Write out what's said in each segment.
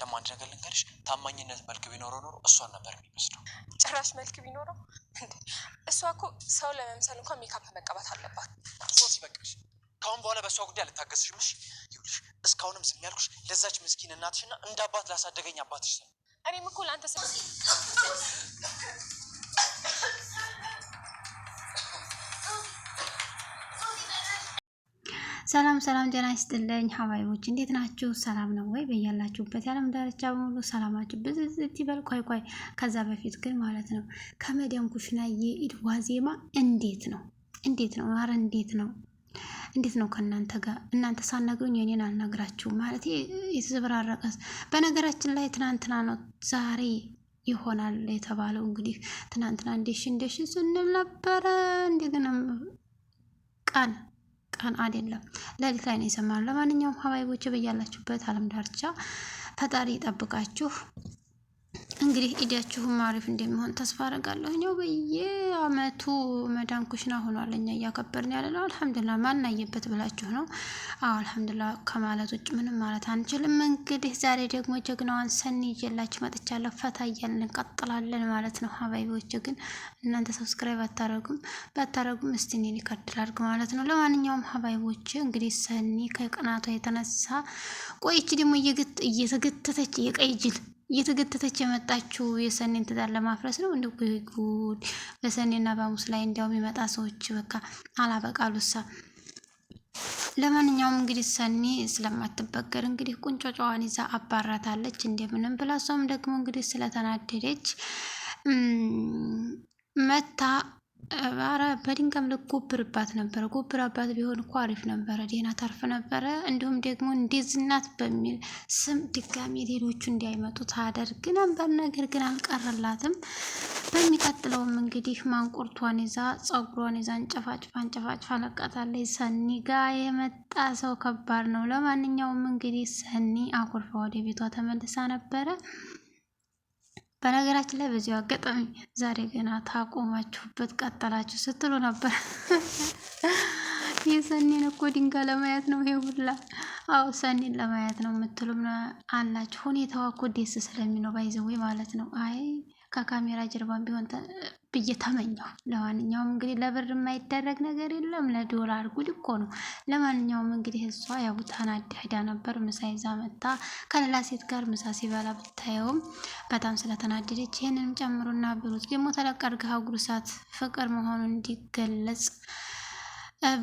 ደሞ አንድ ነገር ልንገርሽ ታማኝነት መልክ ቢኖረው ኖሮ እሷን ነበር የሚመስለው ጭራሽ መልክ ቢኖረው እሷ እኮ ሰው ለመምሰል እንኳን ሜካፕ መቀባት አለባት ሶሲ በቃሽ ካሁን በኋላ በሷ ጉዳይ አልታገስሽም እሺ ይኸውልሽ እስካሁንም ዝም ያልኩሽ ለዛች ምስኪን እናትሽና እንደ አባት ላሳደገኝ አባትሽ ነው እኔም እኮ ለአንተ ሰላም ጤና ይስጥልኝ ሀባይቦች እንዴት ናችሁ? ሰላም ነው ወይ? በያላችሁበት የዓለም ዳርቻ በሙሉ ሰላማችሁ ብዝዝት ይበል። ቆይ ከዛ በፊት ግን ማለት ነው ከመዲያም ኩሽና የኢድ ዋዜማ እንዴት ነው? ኧረ እንዴት ነው ከእናንተ ጋር? እናንተ ሳትነግሩኝ እኔን አልነግራችሁም ማለት የተዘበራረቀስ። በነገራችን ላይ ትናንትና ነው ዛሬ ይሆናል የተባለው። እንግዲህ ትናንትና እንደሽ ስንል ነበረ። እንደገና ቀን አይደለም ሌሊት ላይ ነው የሰማነው። ለማንኛውም ሀባይቦች በያላችሁበት ዓለም ዳርቻ ፈጣሪ ይጠብቃችሁ። እንግዲህ ኢዳችሁም አሪፍ እንደሚሆን ተስፋ አደርጋለሁ። እኛው በየአመቱ መዳም ኩሽና ሆኗል እኛ እያከበርን ያለ ነው። አልሐምዱሊላህ ማናየበት ብላችሁ ነው። አዎ አልሐምዱሊላህ ከማለት ውጭ ምንም ማለት አንችልም። እንግዲህ ዛሬ ደግሞ ጀግናዋን ሰኒ ይዤላችሁ መጥቻለሁ። ፈታ እያልን እንቀጥላለን ማለት ነው። ሀባይቦች ግን እናንተ ሰብስክራይብ ባታረጉም እስቲ እኔን ይከድል አድርግ ማለት ነው። ለማንኛውም ሀባይቦች እንግዲህ ሰኒ ከቅናቷ የተነሳ ቆይቺ ደግሞ እየተገተተች የቀይ ጅል እየተገተተች የመጣችው የሰኒን ትዳር ለማፍረስ ነው። እንደ ጉድ በሰኒና በሙስ ላይ እንዲያውም የመጣ ሰዎች በቃ አላበቃሉሳ። ለማንኛውም እንግዲህ ሰኒ ስለማትበገር እንግዲህ ቁንጮጫዋን ይዛ አባራታለች እንደምንም ብላ። እሷም ደግሞ እንግዲህ ስለተናደደች መታ አረ በድንጋም ልጎብርባት ነበረ። ጎብራባት ቢሆን እኮ አሪፍ ነበረ፣ ዴና ታርፍ ነበረ። እንዲሁም ደግሞ እንደዝናት በሚል ስም ድጋሚ ሌሎቹ እንዲያይመጡ ታደርግ ነበር። ነገር ግን አልቀረላትም። በሚቀጥለውም እንግዲህ ማንቁርቷን ይዛ ጸጉሯን ይዛ አንጨፋጭፋ ለቃታለች። ሰኒ ጋ የመጣ ሰው ከባድ ነው። ለማንኛውም እንግዲህ ሰኒ አኩርፋ ወደ ቤቷ ተመልሳ ነበረ። በነገራችን ላይ በዚሁ አጋጣሚ ዛሬ ገና ታቆማችሁበት ቀጠላችሁ ስትሉ ነበር። የሰኒን እኮ ድንጋይ ለማየት ነው ይሄ ሁላ። አዎ ሰኒን ለማየት ነው የምትሉም አላችሁ። ሁኔታዋ እኮ ደስ ስለሚለው ባይዘው ማለት ነው። አይ ከካሜራ ጀርባን ቢሆን ብዬ ተመኘሁ። ለማንኛውም እንግዲህ ለብር የማይደረግ ነገር የለም፣ ለዶላር ጉድ እኮ ነው። ለማንኛውም እንግዲህ እሷ ያው ተናዳ ነበር። ምሳ ይዛ መጣ ከሌላ ሴት ጋር ምሳ ሲበላ ብታየውም በጣም ስለተናደደች ይህንንም ጨምሩና ብሩት ደግሞ ተለቀርገህ አጉርሳት ፍቅር መሆኑን እንዲገለጽ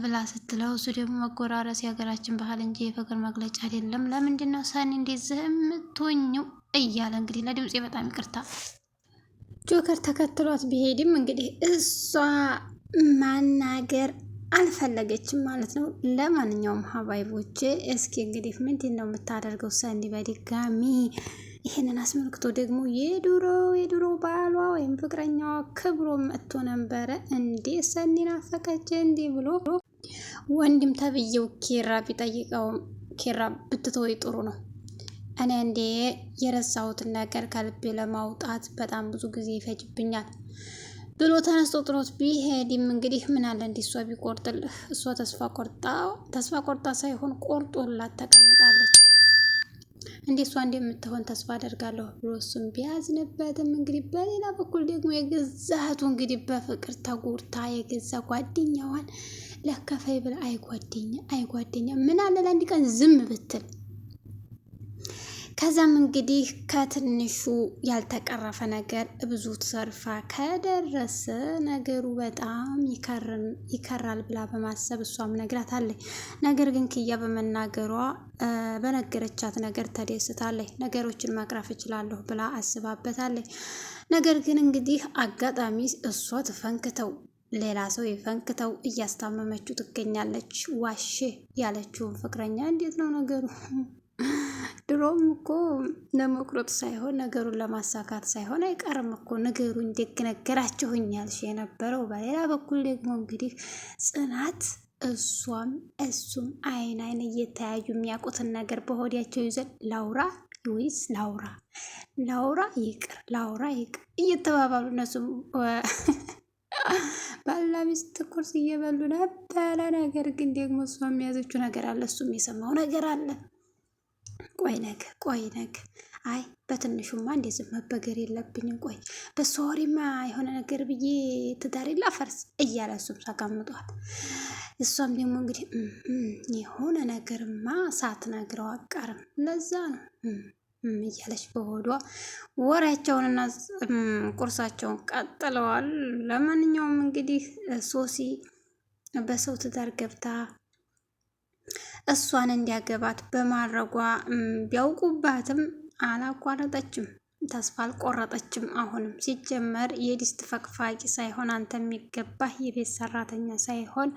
ብላ ስትለው እሱ ደግሞ መጎራረስ የሀገራችን ባህል እንጂ የፍቅር መግለጫ አይደለም፣ ለምንድን ነው ሰኒ እንደዚህ የምትሆኝው እያለ እንግዲህ ለድምፄ በጣም ይቅርታ ጆከር ተከትሏት ቢሄድም እንግዲህ እሷ ማናገር አልፈለገችም ማለት ነው። ለማንኛውም ሀባይቦቼ እስኪ እንግዲህ ምንድን ነው የምታደርገው ሰኒ በድጋሚ? ይህንን አስመልክቶ ደግሞ የድሮ ባሏ ወይም ፍቅረኛዋ ክብሮ መጥቶ ነበረ። እንዴ ሰኒ ናፈቀች እንዴ ብሎ ወንድም ተብዬው ኪራ ቢጠይቀውም ኪራ ብትተወይ ጥሩ ነው፣ እኔ እንዴ የረሳሁትን ነገር ከልቤ ለማውጣት በጣም ብዙ ጊዜ ይፈጅብኛል ብሎ ተነስቶ ጥሎት ቢሄድም እንግዲህ ምን አለ እንዲህ እሷ ቢቆርጥልህ። እሷ ተስፋ ቆርጣ ሳይሆን ቆርጦላት ተቀምጣለች። እንዴ እሷ እንደምትሆን ተስፋ አደርጋለሁ ብሎ እሱም ቢያዝንበትም እንግዲህ በሌላ በኩል ደግሞ የገዛቱ እንግዲህ በፍቅር ተጎርታ የገዛ ጓደኛዋን ለከፈይ ብላ አይጓደኛ ምን አለ ለአንድ ቀን ዝም ብትል። ከዛም እንግዲህ ከትንሹ ያልተቀረፈ ነገር ብዙ ተሰርፋ ከደረሰ ነገሩ በጣም ይከራል ብላ በማሰብ እሷም ነግራታለች። ነገር ግን ክያ በመናገሯ በነገረቻት ነገር ተደስታለች። ነገሮችን ማቅረፍ እችላለሁ ብላ አስባበታለች። ነገር ግን እንግዲህ አጋጣሚ እሷ ትፈንክተው ሌላ ሰው የፈንክተው እያስታመመችው ትገኛለች። ዋሽ ያለችውን ፍቅረኛ እንዴት ነው ነገሩ? ድሮም እኮ ለመቁረጥ ሳይሆን ነገሩን ለማሳካት ሳይሆን አይቀርም እኮ ነገሩ እንደነገራችሁኝ ያልሽ የነበረው። በሌላ በኩል ደግሞ እንግዲህ ጽናት እሷም እሱም አይን እየተያዩ የሚያውቁትን ነገር በሆዲያቸው ይዘን ላውራ ወይስ ላውራ ይቅር እየተባባሉ እነሱም ባልና ሚስት ቁርስ እየበሉ ነበረ። ነገር ግን ደግሞ እሷ የሚያዘችው ነገር አለ፣ እሱም የሰማው ነገር አለ። ቆይ ነገ አይ በትንሹማ እንደዚህ መበገር የለብኝም። ቆይ በሷ ወሬማ የሆነ ነገር ብዬ ትዳሬ ላፈርስ እያለ እሱም ሳጋምጧል። እሷም ደግሞ እንግዲህ የሆነ ነገርማ ሳትነግረው አቀርም ለዛ ነው እያለች በሆዷ ወሬያቸውንና ቁርሳቸውን ቀጥለዋል። ለማንኛውም እንግዲህ ሶሲ በሰው ትዳር ገብታ እሷን እንዲያገባት በማድረጓ ቢያውቁባትም አላቋረጠችም፣ ተስፋ አልቆረጠችም። አሁንም ሲጀመር የድስት ፈቅፋቂ ሳይሆን አንተ የሚገባህ የቤት ሰራተኛ ሳይሆን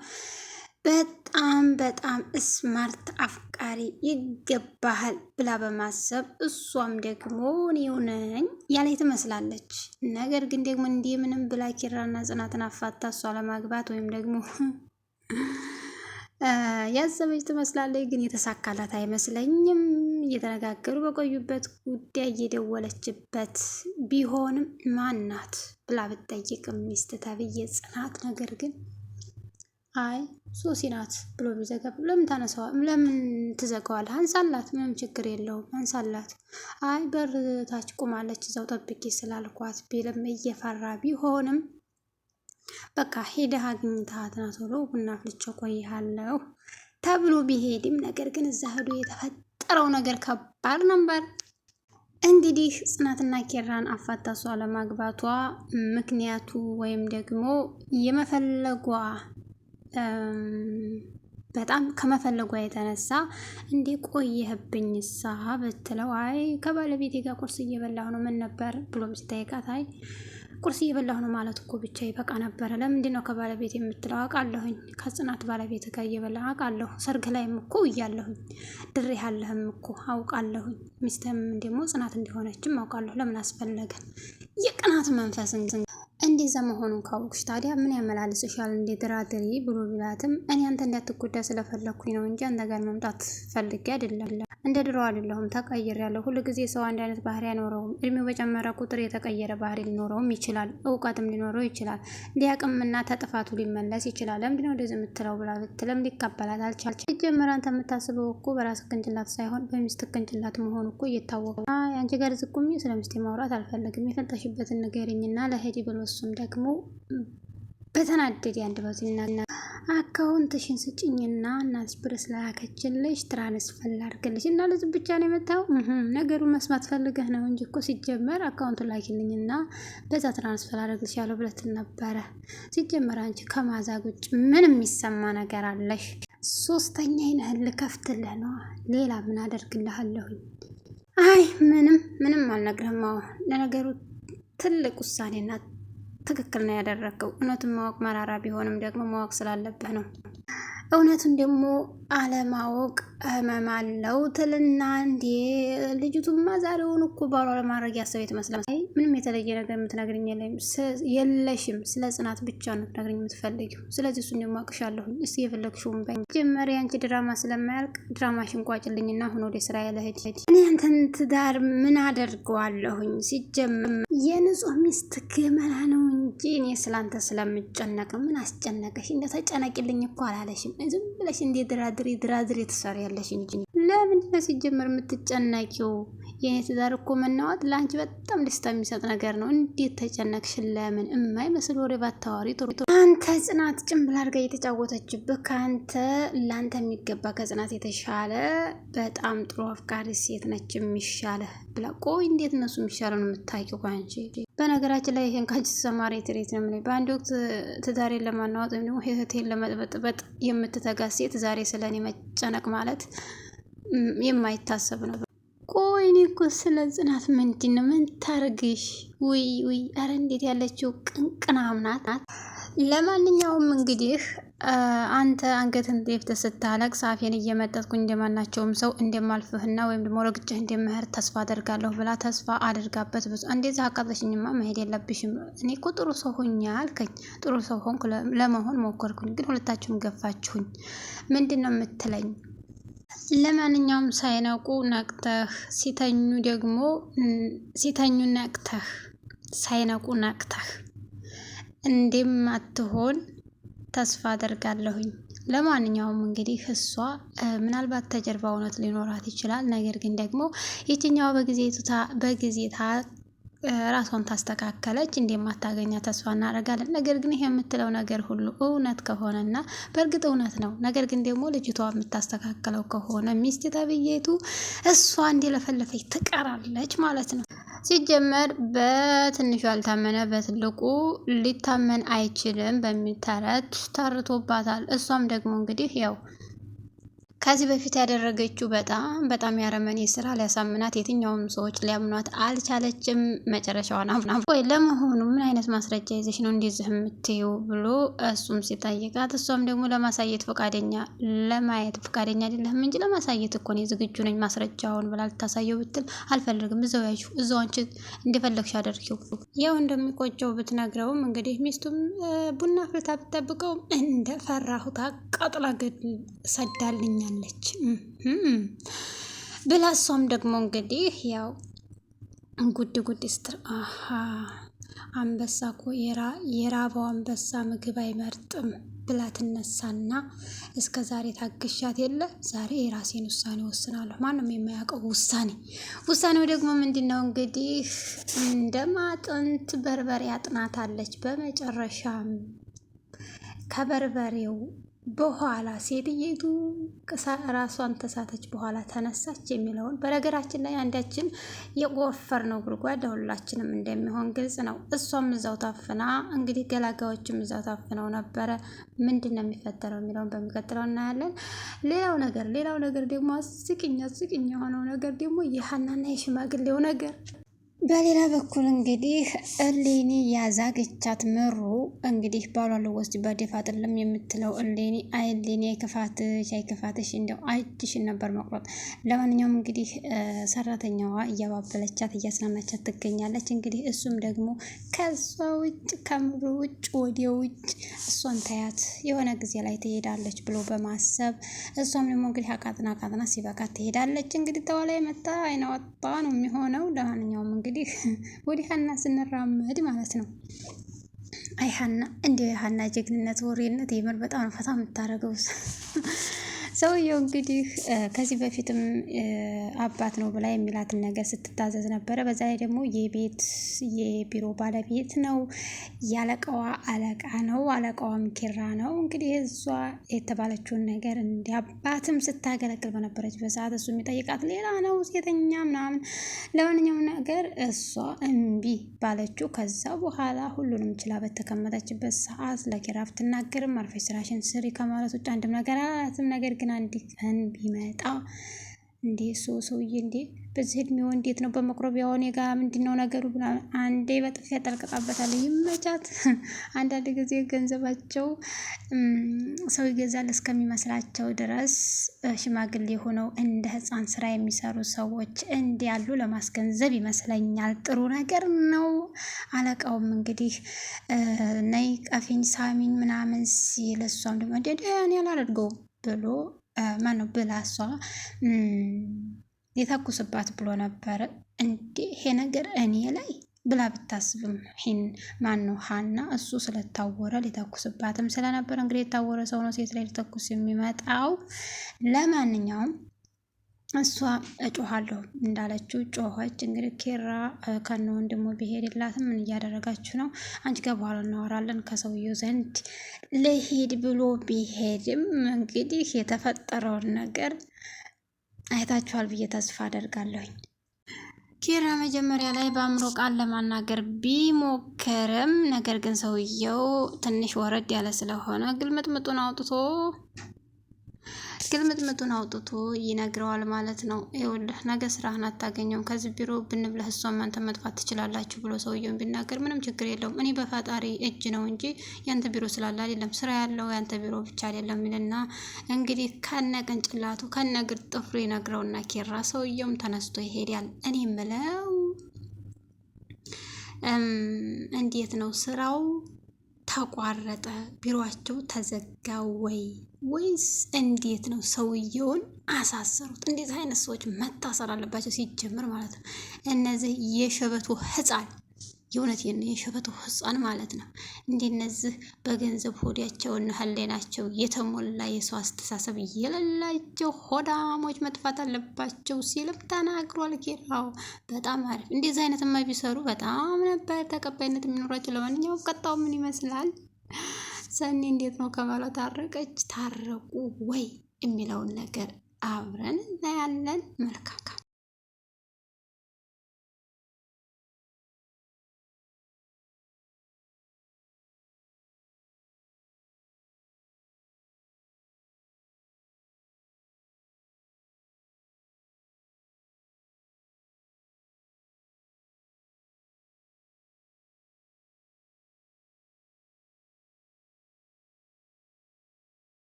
በጣም ስማርት አፍቃሪ ይገባሃል ብላ በማሰብ እሷም ደግሞ እኔው ነኝ ያለች ትመስላለች። ነገር ግን ደግሞ እንዲህ ምንም ብላ ኪራና ጽናትን አፋታ እሷ ለማግባት ወይም ደግሞ ያሰበች ትመስላለች። ግን የተሳካላት አይመስለኝም። እየተነጋገሩ በቆዩበት ጉዳይ እየደወለችበት ቢሆንም ማናት ብላ ብትጠይቅም ሚስት ተብዬ ጽናት፣ ነገር ግን አይ ሶሲ ናት ብሎ ቢዘጋብ ለምን ታነሳዋ? ለምን ትዘጋዋለህ? አንሳላት፣ ምንም ችግር የለውም አንሳላት። አይ በር ታች ቁማለች እዛው ጠብቄ ስላልኳት ቢልም እየፈራ ቢሆንም በቃ ሄደህ አግኝታት ና ቶሎ ቡና አፍልቼ ቆይሃለሁ ተብሎ ቢሄድም ነገር ግን እዛ ሄዶ የተፈጠረው ነገር ከባድ ነበር። እንግዲህ ጽናትና ኪራን አፋታ እሷ ለማግባቷ ምክንያቱ ወይም ደግሞ የመፈለጓ በጣም ከመፈለጓ የተነሳ እንዴ ቆየህብኝ ሳ ብትለው አይ ከባለቤቴ ጋር ቁርስ እየበላሁ ነው ምን ነበር ብሎ ሲጠይቃት አይ ቁርስ እየበላሁ ነው ማለት እኮ ብቻ ይበቃ ነበረ። ለምንድን ነው ከባለቤት የምትለው? አውቃለሁኝ ከጽናት ባለቤት ጋር እየበላሁ አውቃለሁ። ሰርግ ላይም እኮ እያለሁኝ ድሬ ያለህም እኮ አውቃለሁኝ። ሚስትህም ደግሞ ጽናት እንዲሆነችም አውቃለሁ። ለምን አስፈለገ? የቅናት መንፈስን እንደዛ መሆኑን ካወቅሽ ታዲያ ምን ያመላልስሻል? እንደ ድራድሪ ብሎ ቢላትም እኔ አንተ እንዳትጎዳ ስለፈለኩኝ ነው እንጂ አንተ ጋር መምጣት ፈልጌ አይደለም። እንደ ድሮ አይደለሁም፣ ተቀይሬያለሁ። ሁሉ ጊዜ ሰው አንድ አይነት ባህሪ አይኖረውም። እድሜው በጨመረ ቁጥር የተቀየረ ባህሪ ሊኖረውም ይችላል፣ እውቀትም ሊኖረው ይችላል፣ ሊያቅምና ተጥፋቱ ሊመለስ ይችላል። ለምንድን ነው እንደዚህ የምትለው ብላ ብትልም ሊቀበላት አልቻለችም። ሲጀመር አንተ የምታስበው እኮ በራስህ ቅንጭላት ሳይሆን በሚስትህ ቅንጭላት መሆኑ እኮ እየታወቀ አንቺ ጋር ዝቁሚ ስለ ሚስቴ ማውራት አልፈልግም፣ የፈንጠሽበትን ንገሪኝና ለሄዲ ብሎ እሱም ደግሞ በተናደድ አንደበቱና አካውንትሽን ስጭኝና እናትሽ ብር ስላከችልሽ ትራንስፈር ላድርግልሽ እና ለዚህ ብቻ ነው የመጣው። ነገሩን መስማት ፈልገህ ነው እንጂ እኮ ሲጀመር አካውንቱን ላኪልኝና በዛ ትራንስፈር አድርግልሻለሁ ብለህ ነበረ። ሲጀመር አንቺ ከማዛግ ውጭ ምን የሚሰማ ነገር አለሽ? ሶስተኛ አይነህን ልከፍትልህ ነው። ሌላ ምን አደርግልሃለሁኝ? አይ ምንም አልነግርህም። ለነገሩ ትልቅ ውሳኔና ትክክል ነው ያደረገው። እውነቱን ማወቅ መራራ ቢሆንም ደግሞ ማወቅ ስላለብህ ነው። እውነቱን ደግሞ አለማወቅ ህመም አለው ትልና እንዴ ልጅቱማ ዛሬውን እኮ ባሏ ለማድረግ ያሰበ ትመስላል። ምንም የተለየ ነገር የምትነግርኝ የለሽም። ስለ ጽናት ብቻ ነው ትነግርኝ የምትፈልጊው። ስለዚህ እሱን ደግሞ አቅሻለሁኝ። እስኪ የፈለግሽውን በይ። መጀመሪያ አንቺ ድራማ ስለማያልቅ ድራማሽን ቋጭልኝና አሁን ወደ ስራ ያለህድ። እኔ አንተን ትዳር ምን አደርገዋለሁኝ? ሲጀመር የንጹህ ሚስት ገመና ነው እንጂ እኔ ስላንተ ስለምጨነቅ ነው። ምን አስጨነቀሽ? እንደተጨነቅልኝ እኮ አላለሽም። ዝም ብለሽ እንዴ ድራድሬ ትሰሪያለሽ እንጂ ለምንድን ነው ሲጀመር የምትጨነቂው? የኔ ትዳር እኮ መናወጥ ለአንቺ በጣም ደስታ የሚሰጥ ነገር ነው። እንዴት ተጨነቅሽ? ለምን የማይመስል ወሬ ባታወሪ ጥሩ። አንተ ጽናት ጭምብል አድርጋ እየተጫወተችብህ ከአንተ ለአንተ የሚገባ ከጽናት የተሻለ በጣም ጥሩ አፍቃሪ ሴት ነች የሚሻለ ብላ። ቆይ እንዴት እነሱ የሚሻለው ነው የምታውቂው ከአንቺ? በነገራችን ላይ ይሄን ካንቺ ተሰማሪ ትሬት ነው የምልህ። በአንድ ወቅት ትዳሬን ለማናወጥ ወይም ደግሞ ህይወቴን ለመጥበጥ የምትተጋ ሴት ዛሬ ስለኔ መጨነቅ ማለት የማይታሰብ ነው። ቆይ እኔ እኮ ስለ ጽናት ምንድን ነው ምን ታርግሽ? ውይ አረ እንዴት ያለችው ቅንቅናም ናት። ለማንኛውም እንግዲህ አንተ አንገትን ደፍተህ ስታለቅስ አፌን እየመጠጥኩኝ እንደማናቸውም ሰው እንደማልፍህና ወይም ደግሞ ረግጬህ እንደምህር ተስፋ አደርጋለሁ ብላ ተስፋ አድርጋበት ብዙ እንደዚህ አቃብለሽኝማ መሄድ የለብሽም። እኔ እኮ ጥሩ ሰው ሆኜ አልከኝ፣ ጥሩ ሰው ሆንኩ ለመሆን ሞከርኩኝ፣ ግን ሁለታችሁም ገፋችሁኝ። ምንድን ነው የምትለኝ? ለማንኛውም ሳይነቁ ነቅተህ ሲተኙ ነቅተህ ሳይነቁ ነቅተህ እንደማትሆን ተስፋ አደርጋለሁኝ። ለማንኛውም እንግዲህ እሷ ምናልባት ተጀርባ እውነት ሊኖራት ይችላል። ነገር ግን ደግሞ የትኛዋ በጊዜ ራሷን ታስተካከለች እንደማታገኛ ተስፋ እናደርጋለን። ነገር ግን ይሄ የምትለው ነገር ሁሉ እውነት ከሆነና በእርግጥ እውነት ነው። ነገር ግን ደግሞ ልጅቷ የምታስተካከለው ከሆነ ሚስት ተብዬቱ እሷ እንደለፈለፈች ትቀራለች ማለት ነው። ሲጀመር በትንሹ ያልታመነ በትልቁ ሊታመን አይችልም በሚል ተረት ተርቶባታል። እሷም ደግሞ እንግዲህ ያው ከዚህ በፊት ያደረገችው በጣም ያረመኔ ስራ ሊያሳምናት የትኛውም ሰዎች ሊያምኗት አልቻለችም። መጨረሻዋን አምና ወይ ለመሆኑ ምን አይነት ማስረጃ ይዘሽ ነው እንደዚህ የምትይው ብሎ እሱም ሲጠይቃት እሷም ደግሞ ለማሳየት ለማየት ፈቃደኛ አይደለም እንጂ ለማሳየት እኮ ነው ዝግጁ ነኝ ማስረጃውን ብላ ልታሳየው ብትል አልፈልግም፣ እዛው ያዥ፣ እዛው አንቺ እንደፈለግሽ አደርጊው። ያው እንደሚቆጨው ብትነግረውም እንግዲህ ሚስቱም ቡና ፍልታ ብትጠብቀውም እንደፈራሁት አቃጥላ ገድል ሰዳልኛል አለች ብላ እሷም ደግሞ እንግዲህ ያው ጉድ ስትር አንበሳ እኮ የራበው አንበሳ ምግብ አይመርጥም ብላ ትነሳና እስከ ዛሬ ታግሻት የለ ዛሬ የራሴን ውሳኔ ወስናለሁ። ማንም የማያውቀው ውሳኔው ደግሞ ምንድነው? እንግዲህ እንደማጥንት በርበሬ አጥናታለች። በመጨረሻም ከበርበሬው በኋላ ሴትየቱ ራሷን ተሳተች በኋላ ተነሳች የሚለውን በነገራችን ላይ አንዳችን የቆፈር ነው ጉድጓድ ሁላችንም እንደሚሆን ግልጽ ነው። እሷም እዛው ታፍና እንግዲህ ገላጋዎችም እዛው ታፍነው ነበረ። ምንድን ነው የሚፈጠረው የሚለውን በሚቀጥለው እናያለን። ሌላው ነገር ደግሞ አስቂኝ የሆነው ነገር ደግሞ የሀናና የሽማግሌው ነገር። በሌላ በኩል እንግዲህ እሌኒ ያዛገቻት ምሩ እንግዲህ ባሏን ልወስድ በደፋ ጥልም የምትለው እሌኒ እሌኒ አይክፋትሽ እንደው አይችሽን ነበር መቁረጥ። ለማንኛውም እንግዲህ ሰራተኛዋ እያባበለቻት እያስናናቻት ትገኛለች። እንግዲህ እሱም ደግሞ ከሷ ውጭ ከምሩ ውጭ ወደ ውጭ እሷን ታያት የሆነ ጊዜ ላይ ትሄዳለች ብሎ በማሰብ እሷም ደግሞ እንግዲህ አቃጥና ሲበቃት ትሄዳለች። እንግዲህ ተዋላ የመጣ አይናወጣ ነው የሚሆነው። ለማንኛውም እንግዲህ ወደ ሀና ስንራመድ ማለት ነው። አይ ሀና እንዲሁ የሀና ጀግንነት ወሬነት የምር በጣም ፈታ የምታደርገው ሰውየው እንግዲህ ከዚህ በፊትም አባት ነው ብላ የሚላትን ነገር ስትታዘዝ ነበረ። በዛ ላይ ደግሞ የቢሮ ባለቤት ነው፣ ያለቃዋ አለቃ ነው፣ አለቃዋም ኪራ ነው። እንግዲህ እሷ የተባለችውን ነገር እንዲ አባትም ስታገለግል በነበረች በሰዓት እሱ የሚጠይቃት ሌላ ነው፣ ሴተኛ ምናምን። ለማንኛውም ነገር እሷ እምቢ ባለችው ከዛ በኋላ ሁሉንም ችላ በተቀመጠችበት ሰዓት ለኪራ ብትናገርም አርፈሽ ስራሽን ስሪ ከማለት ውጭ አንድም ነገር አላላትም። ነገር ግን አንድ ቀን ቢመጣ እንዴ ሰውዬ እንዴ በዚህ እድሜው እንዴት ነው በመቁረቢያው እኔ ጋር ምንድነው ነገሩ ብላ አንዴ በጥፊ ያጠልቅጣበታል። ይመቻት። አንዳንድ ጊዜ ገንዘባቸው ሰው ይገዛል እስከሚመስላቸው ድረስ ሽማግሌ ሆነው እንደ ሕፃን ስራ የሚሰሩ ሰዎች እንዲያሉ ለማስገንዘብ ይመስለኛል። ጥሩ ነገር ነው። አለቃውም እንግዲህ ነይ ቀፊኝ ሳሚኝ ምናምን ሲል እሷም ደግሞ እኔ አላደርገውም ብሎ ማነው ብላ እሷ ሊተኩስባት ብሎ ነበረ። እንዴ ይሄ ነገር እኔ ላይ ብላ ብታስብም ማነው ሀና እሱ ስለታወረ ሊተኩስባትም ስለነበረ እንግዲህ የታወረ ሰው ነው ሴት ላይ ሊተኩስ የሚመጣው። ለማንኛውም እሷ እጮሃለሁ እንዳለችው ጮኸች። እንግዲህ ኪራ ከነ ወንድሙ ቢሄድላትም ምን እያደረጋችሁ ነው? አንቺ ጋር በኋላ እናወራለን ከሰውየው ዘንድ ልሄድ ብሎ ቢሄድም እንግዲህ የተፈጠረውን ነገር አይታችኋል ብዬ ተስፋ አደርጋለሁኝ። ኪራ መጀመሪያ ላይ በአእምሮ ቃል ለማናገር ቢሞክርም ነገር ግን ሰውየው ትንሽ ወረድ ያለ ስለሆነ ግልምጥምጡን አውጥቶ ይነግረዋል ማለት ነው። ይኸውልህ ነገ ስራህን አታገኘውም፣ ከዚህ ቢሮ ብንብለህ እሷም አንተ መጥፋት ትችላላችሁ ብሎ ሰውየውን ቢናገር ምንም ችግር የለውም፣ እኔ በፈጣሪ እጅ ነው እንጂ ያንተ ቢሮ ስላለ አይደለም፣ ስራ ያለው ያንተ ቢሮ ብቻ አይደለም ይልና እንግዲህ ከነ ቅንጭላቱ ከነ እግር ጥፍሩ ይነግረውና ኪራ ሰውየውም ተነስቶ ይሄዳል። እኔ የምለው እንዴት ነው ስራው ተቋረጠ? ቢሮአቸው ተዘጋ ወይስ እንዴት ነው? ሰውየውን አሳሰሩት? እንዴት አይነት ሰዎች መታሰር አለባቸው ሲጀምር ማለት ነው። እነዚህ የሸበቱ ህፃን የእውነቴን ነው የሸበቱ ህፃን ማለት ነው። እንደነዚህ በገንዘብ ሆዳቸውና ህሌናቸው የተሞላ የሰው አስተሳሰብ የሌላቸው ሆዳሞች መጥፋት አለባቸው ሲልም ተናግሯል ኪራው። በጣም አሪፍ። እንደዚህ አይነትማ ቢሰሩ በጣም ነበር ተቀባይነት የሚኖራቸው። ለማንኛውም ቀጣው ምን ይመስላል? ሰኒ እንዴት ነው ከባሏ ታረቀች ታረቁ ወይ የሚለውን ነገር አብረን እናያለን። መልካም